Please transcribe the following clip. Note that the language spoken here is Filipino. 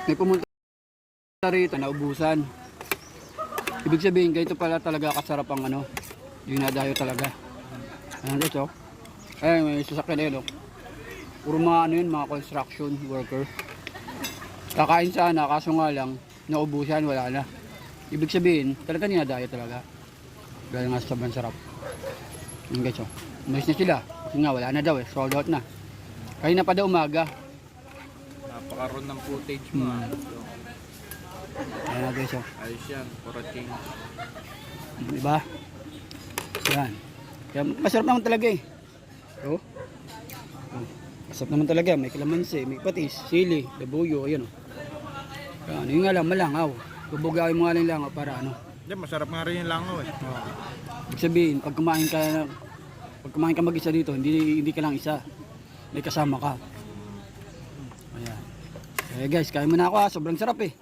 May pumunta rito, naubusan. Ibig sabihin, ganito pala talaga kasarap ang ano, dinadayo talaga. Ayan guys, oh. Ay, may sasakyan na yun, oh. Puro mga ano yun, mga construction worker. Kakain sana, kaso nga lang, naubusan, wala na. Ibig sabihin, talaga dinadayo talaga. Dahil nga sobrang sarap. Ayan guys, oh. Umalis na sila. Kasi nga, wala na daw eh, sold out na. Kanina pa daw umaga. Napakaroon ng footage mo. Ayan guys, oh. Ayos yan, for a change. Diba? Yan. Kaya masarap naman talaga eh. Oh. Oh. Masarap naman talaga. May kalamansi, may patis, sili, labuyo, ayun oh. Yan. Yung nga lang, malangaw. Bubugawin mo nga lang langaw para ano. Yan, masarap nga rin yung langaw eh. Oh. Ibig sabihin, pag kumain ka mag-isa dito, hindi ka lang isa. May kasama ka. Ayan. Kaya guys, kain mo na ako ha. Sobrang sarap eh.